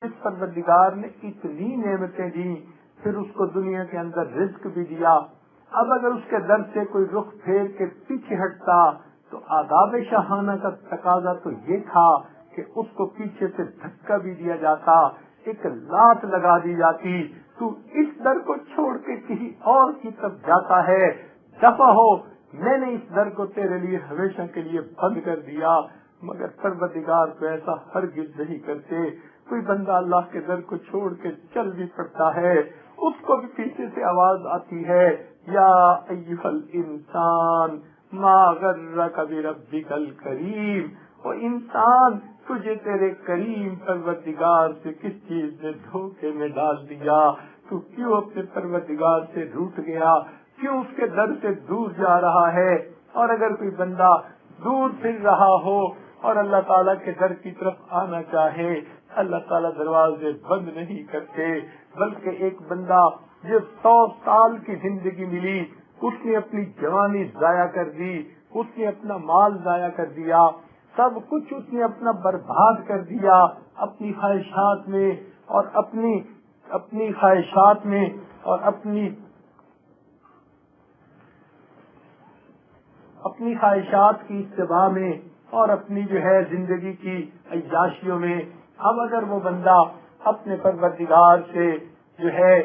اس پروردگار نے اتنی نعمتیں دی، پھر اس کو دنیا کے اندر رزق بھی دیا. اب اگر اس کے در سے کوئی رخ پھیر کے پیچھے ہٹتا تو آداب شاہانہ کا تقاضا تو یہ تھا کہ اس کو پیچھے سے دھکا بھی دیا جاتا، ایک لات لگا دی جاتی، تو اس در کو چھوڑ کے کسی اور کی طرف جاتا ہے، دفع ہو، میں نے اس در کو تیرے لیے ہمیشہ کے لیے بند کر دیا. مگر پروردگار کو ایسا ہرگز نہیں کرتے. کوئی بندہ اللہ کے در کو چھوڑ کے چل بھی پڑتا ہے، اس کو بھی پیچھے سے آواز آتی ہے، یا ایھا الانسان ما غرک بربک الکریم. وہ انسان، تجھے تیرے کریم پروردگار سے کس چیز نے دھوکے میں ڈال دیا؟ تو کیوں اپنے پروردگار سے روٹ گیا؟ کیوں اس کے در سے دور جا رہا ہے؟ اور اگر کوئی بندہ دور پھر رہا ہو اور اللہ تعالیٰ کے در کی طرف آنا چاہے، اللہ تعالیٰ دروازے بند نہیں کرتے، بلکہ ایک بندہ جو 100 سال کی زندگی ملی، اس نے اپنی جوانی ضائع کر دی، اس نے اپنا مال ضائع کر دیا، سب کچھ اس نے اپنا برباد کر دیا اپنی خواہشات میں اور اپنی خواہشات میں اور اپنی خواہشات کی اتباع میں اور اپنی جو ہے زندگی کی عیاشیوں میں. اب اگر وہ بندہ اپنے پروردگار سے جو ہے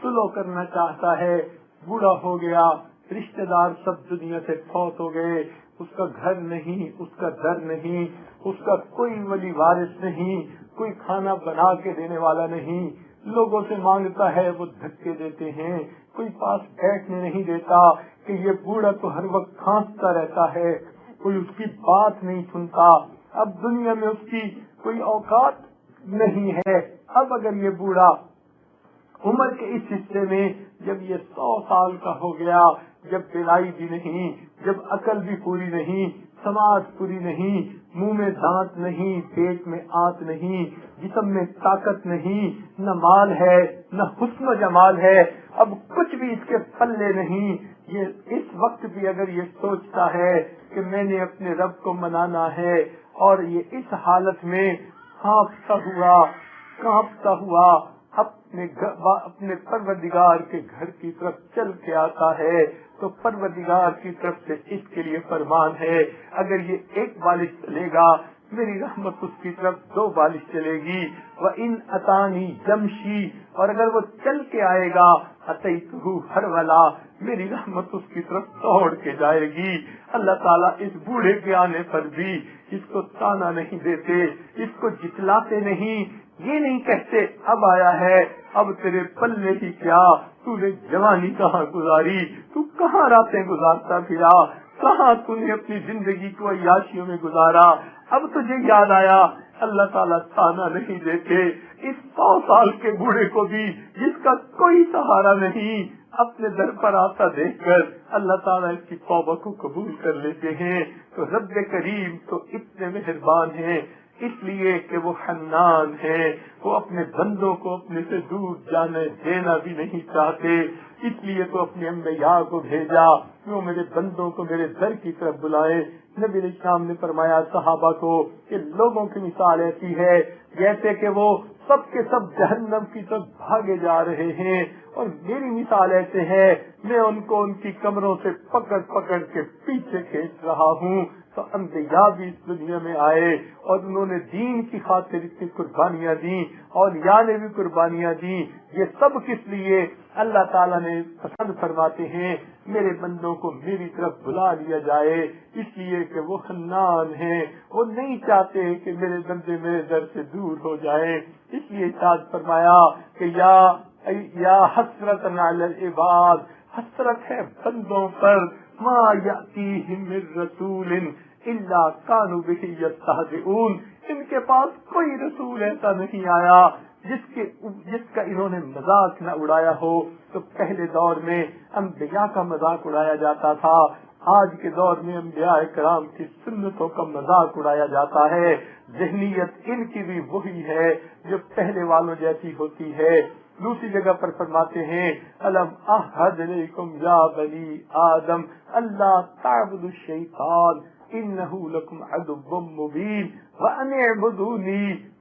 صلح کرنا چاہتا ہے، بوڑھا ہو گیا، رشتہ دار سب دنیا سے فوت ہو گئے، اس کا گھر نہیں، اس کا در نہیں، اس کا کوئی ولی وارث نہیں، کوئی کھانا بنا کے دینے والا نہیں، لوگوں سے مانگتا ہے وہ دھکے دیتے ہیں، کوئی پاس بیٹھنے نہیں دیتا کہ یہ بوڑھا تو ہر وقت کھانستا رہتا ہے، کوئی اس کی بات نہیں سنتا، اب دنیا میں اس کی کوئی اوقات نہیں ہے. اب اگر یہ بوڑھا عمر کے اس حصے میں جب یہ 100 سال کا ہو گیا، جب پلائی بھی نہیں، جب عقل بھی پوری نہیں، سماج پوری نہیں، منہ میں دانت نہیں، پیٹ میں آنت نہیں، جسم میں طاقت نہیں، نہ مال ہے نہ حسن و جمال ہے، اب کچھ بھی اس کے پلے نہیں، یہ اس وقت بھی اگر یہ سوچتا ہے کہ میں نے اپنے رب کو منانا ہے، اور یہ اس حالت میں کانپتا ہوا اپنے پروردگار کے گھر کی طرف چل کے آتا ہے، تو پروردگار کی طرف سے اس کے لیے فرمان ہے، اگر یہ ایک بالش چلے گا میری رحمت اس کی طرف 2 بالش چلے گی، وَإِنْ أَتَانِي يَمْشِي، اور اگر وہ چل کے آئے گا أَتَيْتُهُ هَرْوَلًا، میری رحمت اس کی طرف دوڑ کے جائے گی. اللہ تعالیٰ اس بوڑھے کے آنے پر بھی اس کو تانا نہیں دیتے، اس کو جتلاتے نہیں، یہ نہیں کہتے اب آیا ہے اب تیرے پلے ہی کیا، تو نے جوانی کہاں گزاری، تو کہاں راتیں گزارتا پھرا، کہاں تو نے اپنی زندگی کو عیاشیوں میں گزارا، اب تجھے یاد آیا. اللہ تعالیٰ تانا نہیں دیتے اس 100 سال کے بوڑھے کو بھی جس کا کوئی سہارا نہیں، اپنے در پر آتا دیکھ کر اللہ تعالیٰ اس کی توبہ کو قبول کر لیتے ہیں. تو رب کریم تو اتنے مہربان ہیں، اس لیے کہ وہ حنان ہے، وہ اپنے بندوں کو اپنے سے دور جانے دینا بھی نہیں چاہتے، اس لیے تو اپنے انبیاء کو بھیجا وہ میرے بندوں کو میرے در کی طرف بلائے. نبی علیہ السلام نے فرمایا صحابہ کو کہ لوگوں کی مثال ایسی ہے جیسے کہ وہ سب کے سب جہنم کی طرف بھاگے جا رہے ہیں، اور میری مثال ایسے ہے میں ان کو ان کی کمروں سے پکڑ پکڑ کے پیچھے کھینچ رہا ہوں. تو انبیاء بھی اس دنیا میں آئے اور انہوں نے دین کی خاطر اتنی قربانیاں دی، اولیاء نے بھی قربانیاں دی. یہ سب کس لیے؟ اللہ تعالیٰ نے پسند فرماتے ہیں میرے بندوں کو میری طرف بلا لیا جائے، اس لیے کہ وہ حنان ہیں، وہ نہیں چاہتے کہ میرے بندے میرے در سے دور ہو جائیں. اس لیے ارشاد فرمایا کہ یا حسرت علی العباد، حسرت ہے بندوں پر، ما یاتیہم من رسول الا کانوا بہ یستہزئون، ان کے پاس کوئی رسول ایسا نہیں آیا جس کا انہوں نے مذاق نہ اڑایا ہو. تو پہلے دور میں انبیاء کا مذاق اڑایا جاتا تھا، آج کے دور میں انبیاء کرام کی سنتوں کا مذاق اڑایا جاتا ہے. ذہنیت ان کی بھی وہی ہے جو پہلے والوں جیسی ہوتی ہے. دوسری جگہ پر فرماتے ہیں الم اعہد الیکم یا بنی آدم اللہ تعبدوا الشیطان انہ لکم عدو مبین وان اعبدونی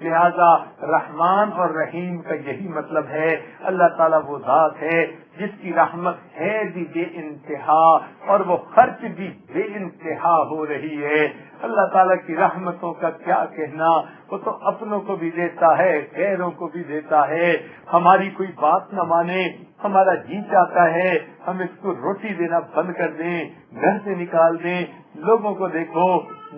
لہذا رحمان اور رحیم کا یہی مطلب ہے. اللہ تعالیٰ وہ ذات ہے جس کی رحمت ہے بھی بے انتہا اور وہ خرچ بھی بے انتہا ہو رہی ہے. اللہ تعالیٰ کی رحمتوں کا کیا کہنا, وہ تو اپنوں کو بھی دیتا ہے, غیروں کو بھی دیتا ہے. ہماری کوئی بات نہ مانے, ہمارا جی چاہتا ہے ہم اس کو روٹی دینا بند کر دیں, گھر سے نکال دیں. لوگوں کو دیکھو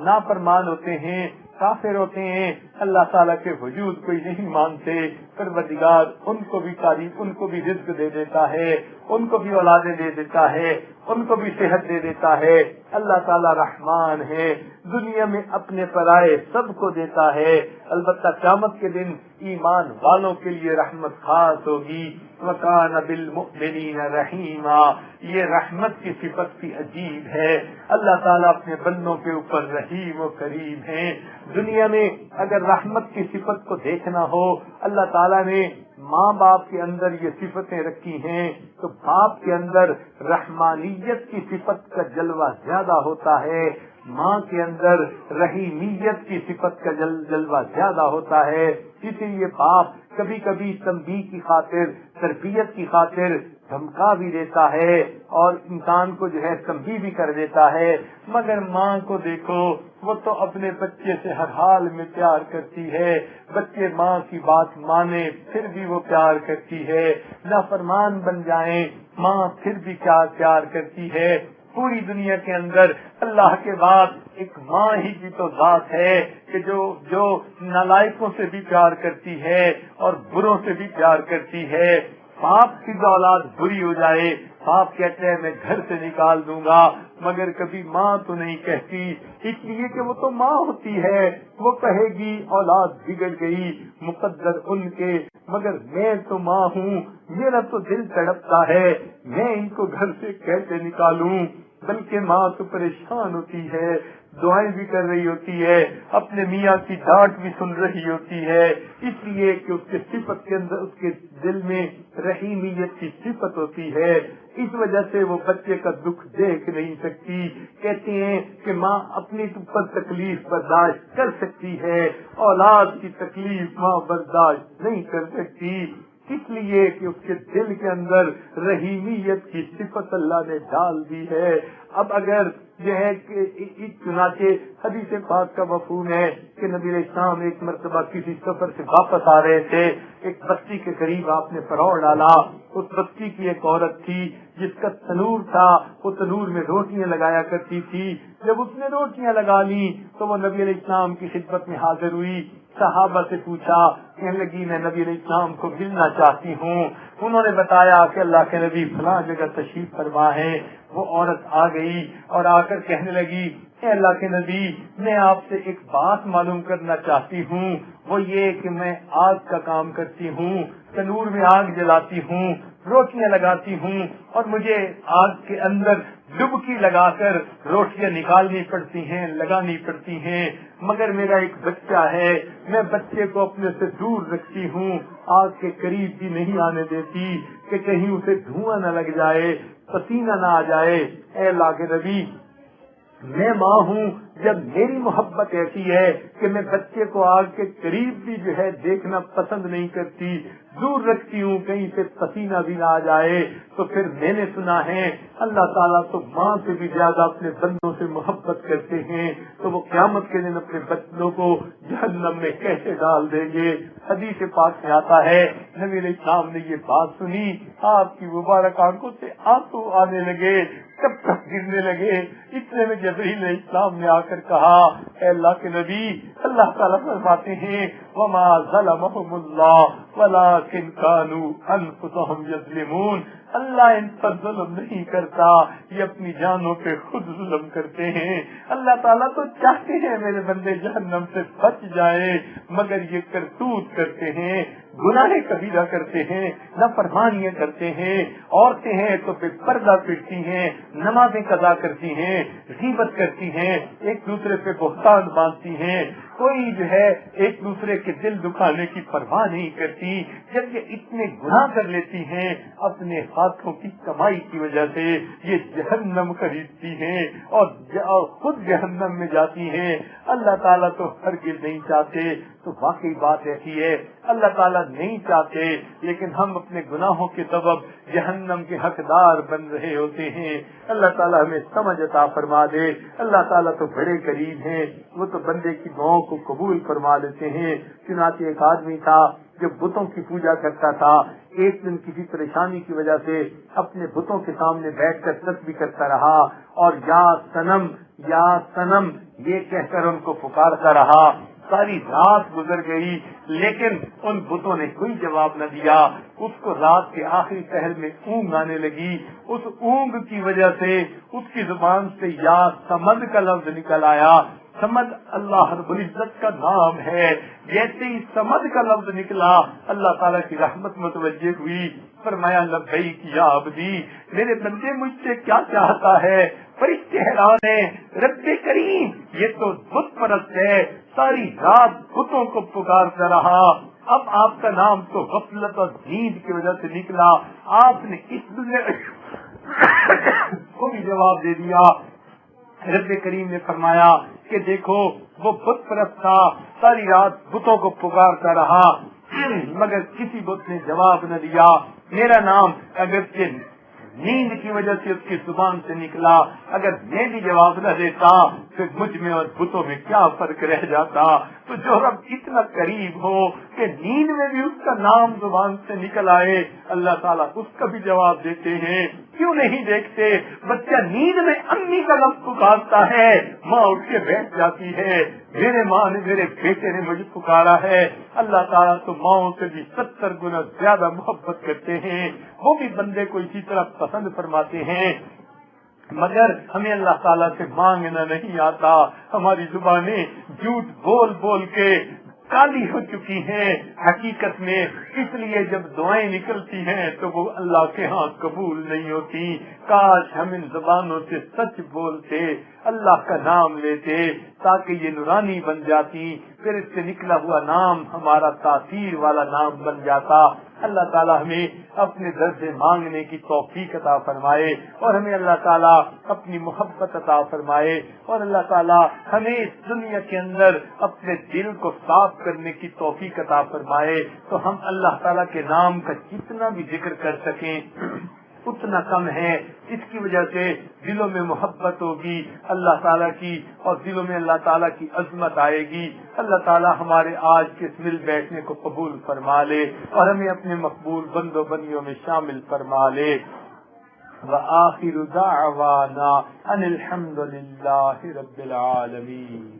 نافرمان ہوتے ہیں, کافر ہوتے ہیں, اللہ تعالیٰ کے وجود کوئی نہیں مانتے. پروردگار ان کو بھی تعریف, ان کو بھی رزق دے دیتا ہے, ان کو بھی اولادیں دے دیتا ہے, ان کو بھی صحت دے دیتا ہے. اللہ تعالیٰ رحمان ہے, دنیا میں اپنے پرائے سب کو دیتا ہے. البتہ قیامت کے دن ایمان والوں کے لیے رحمت خاص ہوگی. وَكَانَ بِالْمُؤْمِنِينَ رَحِيمًا, یہ رحمت کی صفت بھی عجیب ہے. اللہ تعالیٰ اپنے بندوں کے اوپر رحیم و کریم ہے. دنیا میں اگر رحمت کی صفت کو دیکھنا ہو, اللہ تعالیٰ نے ماں باپ کے اندر یہ صفتیں رکھی ہیں, تو باپ کے اندر رحمانیت کی صفت کا جلوہ زیادہ ہوتا ہے, ماں کے اندر رحیمیت کی صفت کا جلوہ زیادہ ہوتا ہے. اسی لیے باپ کبھی کبھی تنبیہ کی خاطر, تربیت کی خاطر دھمکا بھی دیتا ہے اور انسان کو جو ہے تنبیہ بھی کر دیتا ہے. مگر ماں کو دیکھو, وہ تو اپنے بچے سے ہر حال میں پیار کرتی ہے. بچے ماں کی بات مانے پھر بھی وہ پیار کرتی ہے, نافرمان بن جائیں ماں پھر بھی پیار کرتی ہے. پوری دنیا کے اندر اللہ کے بعد ایک ماں ہی کی تو ذات ہے کہ جو نالائقوں سے بھی پیار کرتی ہے اور بروں سے بھی پیار کرتی ہے. باپ کی اولاد بری ہو جائے, باپ کہتے ہیں میں گھر سے نکال دوں گا, مگر کبھی ماں تو نہیں کہتی, اس لیے کہ وہ تو ماں ہوتی ہے. وہ کہے گی اولاد بگڑ گئی, مقدر ان کے, مگر میں تو ماں ہوں, میرا تو دل تڑپتا ہے, میں ان کو گھر سے کیسے نکالوں. بلکہ ماں تو پریشان ہوتی ہے, دعائیں بھی کر رہی ہوتی ہے, اپنے میاں کی ڈانٹ بھی سن رہی ہوتی ہے, اس لیے کہ اس کے صفت کے اندر, اس کے دل میں رحیمیت کی صفت ہوتی ہے. اس وجہ سے وہ بچے کا دکھ دیکھ نہیں سکتی. کہتے ہیں کہ ماں اپنی پر تکلیف برداشت کر سکتی ہے, اولاد کی تکلیف ماں برداشت نہیں کر سکتی, اس لیے کہ اس کے دل کے اندر رحیمیت کی صفت اللہ نے ڈال دی ہے. اب اگر یہ ہے کہ چنانچہ حدیث پاک کا مفہوم ہے کہ نبی علیہ السلام ایک مرتبہ کسی سفر سے واپس آ رہے تھے, ایک بستی کے قریب آپ نے پڑاؤ ڈالا. اس بستی کی ایک عورت تھی جس کا تنور تھا, وہ تنور میں روٹیاں لگایا کرتی تھی. جب اس نے روٹیاں لگا لی تو وہ نبی علیہ السلام کی خدمت میں حاضر ہوئی. صحابہ سے پوچھا, کہنے لگی میں نبی علیہ السلام کو ملنا چاہتی ہوں. انہوں نے بتایا کہ اللہ کے نبی فلاں جگہ تشریف فرما ہے. وہ عورت آ گئی اور آ کر کہنے لگی, اے اللہ کے نبی, میں آپ سے ایک بات معلوم کرنا چاہتی ہوں. وہ یہ کہ میں آگ کا کام کرتی ہوں, تنور میں آگ جلاتی ہوں, روٹیاں لگاتی ہوں, اور مجھے آگ کے اندر ڈبکی لگا کر روٹیاں نکالنی پڑتی ہیں, لگانی پڑتی ہیں. مگر میرا ایک بچہ ہے, میں بچے کو اپنے سے دور رکھتی ہوں, آگ کے قریب بھی نہیں آنے دیتی کہ کہیں اسے دھواں نہ لگ جائے, پسینہ نہ آ جائے. اے اللہ کے نبی, میں ماں ہوں, جب میری محبت ایسی ہے کہ میں بچے کو آگ کے قریب بھی جو ہے دیکھنا پسند نہیں کرتی, دور رکھتی ہوں کہیں سے پسینہ بھی نہ آ جائے. تو پھر میں نے سنا ہے اللہ تعالیٰ تو ماں سے بھی زیادہ اپنے بندوں سے محبت کرتے ہیں, تو وہ قیامت کے دن اپنے بچوں کو جہنم میں کیسے ڈال دیں گے. حدیث پاک سے آتا ہے نبی علیہ السلام نے یہ بات سنی, آپ کی مبارک آنکھوں سے آنسو آنے لگے, کب تک گرنے لگے. اتنے میں جبرائیل علیہ السلام نے آ کر کہا, اے اللہ کے نبی, اللہ تعالیٰ فرماتے ہیں وما ظلمهم اللہ ولکن كانوا انفسهم یظلمون, اللہ ان پر ظلم نہیں کرتا, یہ اپنی جانوں پہ خود ظلم کرتے ہیں. اللہ تعالیٰ تو چاہتے ہیں میرے بندے جہنم سے بچ جائیں, مگر یہ کرتوت کرتے ہیں, گناہ کبیرہ کرتے ہیں, نافرمانیاں کرتے ہیں. عورتیں ہیں تو بے پردہ پھرتی ہیں, نمازیں قضا کرتی ہیں, غیبت کرتی ہیں, ایک دوسرے پہ بہتان باندھتی ہیں, کوئی جو ہے ایک دوسرے کے دل دکھانے کی پرواہ نہیں کرتی. جب یہ اتنے گناہ کر لیتی ہیں اپنے ہاتھوں کی کمائی کی وجہ سے, یہ جہنم خریدتی ہیں اور خود جہنم میں جاتی ہیں. اللہ تعالیٰ تو ہرگز نہیں چاہتے تو واقعی بات ایسی ہے اللہ تعالیٰ نہیں چاہتے، لیکن ہم اپنے گناہوں کے سبب جہنم کے حقدار بن رہے ہوتے ہیں۔ اللہ تعالیٰ ہمیں سمجھ عطا فرما دے۔ اللہ تعالیٰ تو بڑے قریب ہیں، وہ تو بندے کی دعاؤں کو قبول فرما لیتے ہیں۔ چنانچہ ایک آدمی تھا جو بتوں کی پوجا کرتا تھا، ایک دن کسی پریشانی کی وجہ سے اپنے بتوں کے سامنے بیٹھ کر تسبیح کرتا رہا اور یا سنم یہ کہہ کر ان کو پکارتا رہا۔ ساری رات گزر گئی لیکن ان بتوں نے کوئی جواب نہ دیا۔ اس کو رات کے آخری پہر میں اونگ آنے لگی، اس اونگ کی وجہ سے اس کی زبان سے یا سمد کا لفظ نکل آیا۔ سمد اللہ رب العزت کا نام ہے۔ جیسے ہی سمد کا لفظ نکلا اللہ تعالیٰ کی رحمت متوجہ ہوئی، فرمایا لبیک یا عبدی، میرے بندے مجھ سے کیا چاہتا ہے؟ فرشتے حیران ہیں، رب کریم یہ تو بت پرست ہے، ساری رات بتوں کو پکارتا رہا، اب آپ کا نام تو غفلت اور نیند کی وجہ سے نکلا، آپ نے اس دنیا کو بھی جواب دے دیا۔ رب کریم نے فرمایا کہ دیکھو وہ بت پرست تھا، ساری رات بتوں کو پکارتا رہا مگر کسی بت نے جواب نہ دیا۔ میرا نام اگرچہ نیند کی وجہ سے اس کی زبان سے نکلا، اگر میں بھی جواب نہ دیتا پھر مجھ میں اور بتوں میں کیا فرق رہ جاتا؟ تو جو رب اتنا قریب ہو کہ نیند میں بھی اس کا نام زبان سے نکل آئے، اللہ تعالیٰ اس کا بھی جواب دیتے ہیں۔ کیوں نہیں دیکھتے؟ بچہ نیند میں امی کا لفظ پکارتا ہے، ماں اٹھ کے بیٹھ جاتی ہے، میرے ماں نے میرے بیٹے نے مجھے پکارا ہے۔ اللہ تعالیٰ تو ماؤں سے بھی 70 گنا زیادہ محبت کرتے ہیں، وہ بھی بندے کو اسی طرح پسند فرماتے ہیں، مگر ہمیں اللہ تعالیٰ سے مانگنا نہیں آتا۔ ہماری زبانیں جھوٹ بول بول کے کالی ہو چکی ہیں حقیقت میں، اس لیے جب دعائیں نکلتی ہیں تو وہ اللہ کے ہاں قبول نہیں ہوتی۔ کاش ہم ان زبانوں سے سچ بولتے، اللہ کا نام لیتے تاکہ یہ نورانی بن جاتی، پھر اس سے نکلا ہوا نام ہمارا تاثیر والا نام بن جاتا۔ اللہ تعالیٰ ہمیں اپنے در سے مانگنے کی توفیق عطا فرمائے اور ہمیں اللہ تعالیٰ اپنی محبت عطا فرمائے، اور اللہ تعالیٰ ہمیں اس دنیا کے اندر اپنے دل کو صاف کرنے کی توفیق عطا فرمائے، تو ہم اللہ تعالیٰ کے نام کا جتنا بھی ذکر کر سکیں اتنا کم ہے۔ اس کی وجہ سے دلوں میں محبت ہوگی اللہ تعالیٰ کی، اور دلوں میں اللہ تعالیٰ کی عظمت آئے گی۔ اللہ تعالیٰ ہمارے آج کے اس مل بیٹھنے کو قبول فرما لے اور ہمیں اپنے مقبول بندوں بندیوں میں شامل فرما لے۔ وآخر دعوانا ان الحمد للہ رب العالمین۔